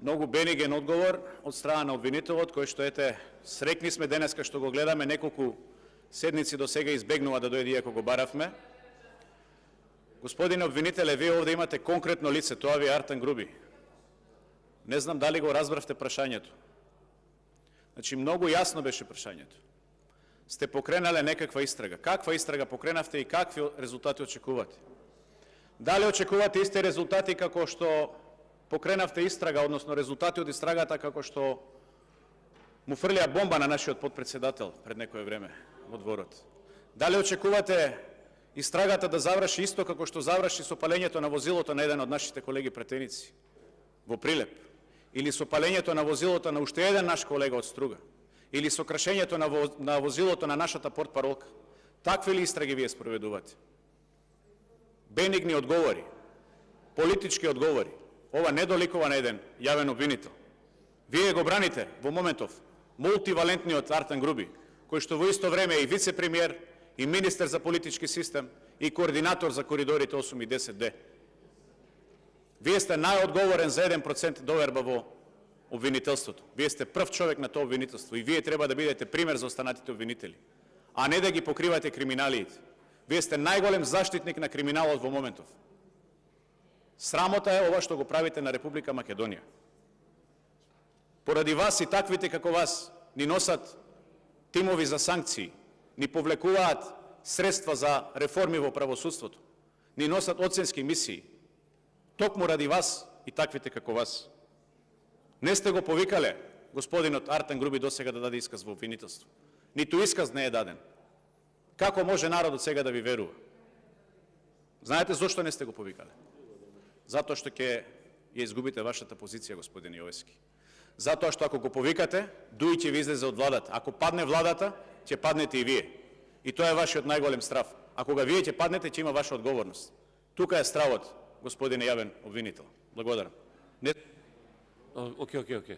Многу бениген одговор од страна на обвинителот, кој што срекни сме денеска што го гледаме, неколку седници до сега избегнува да дојде иако го баравме. Господине обвинителе, вие овде имате конкретно лице, тоа ви е Артан Груби. Не знам дали го разбравте прашањето. Значи, многу јасно беше прашањето. Сте покренале некаква истрага. Каква истрага покренавте и какви резултати очекувате? Дали очекувате исти резултати како што покренавте истрага, односно резултати од истрагата како што му фрлија бомба на нашиот подпредседател пред некое време во дворот? Дали очекувате истрагата да заврши исто како што заврши со палењето на возилото на еден од нашите колеги претеници во Прилеп? Или со палењето на возилото на уште еден наш колега од Струга? Или со кршењето на возилото на нашата портпаролка? Такви ли истраги вие спроведувате? Бенигни одговори, политички одговори. Ова не доликува на еден јавен обвинител. Вие го браните во моментов мултивалентниот Артан Груби, кој што во исто време е и вице-премиер, и министер за политички систем, и координатор за коридорите 8 и 10D. Вие сте најодговорен за 1% доверба во обвинителството. Вие сте прв човек на тоа обвинителство и вие треба да бидете пример за останатите обвинители, а не да ги покривате криминалиите. Вие сте најголем заштитник на криминалот во моментов. Срамота е ова што го правите на Република Македонија. Поради вас и таквите како вас ни носат тимови за санкции, ни повлекуваат средства за реформи во правосудството, ни носат оценски мисии. Токму ради вас и таквите како вас. Не сте го повикале господинот Артан Груби досега да даде исказ во обвинителство. Ниту исказ не е даден. Како може народот сега да ви верува? Знаете зошто не сте го повикале? Затоа што ќе ја изгубите вашата позиција, господин Јовески. Затоа што ако го повикате, Дуј ќе ви излезе од владата. Ако падне владата, ќе паднете и вие. И тоа е вашиот најголем страв. А кога вие ќе паднете, ќе има ваша одговорност. Тука е стравот, господине јавен обвинител. Благодарам. Окей.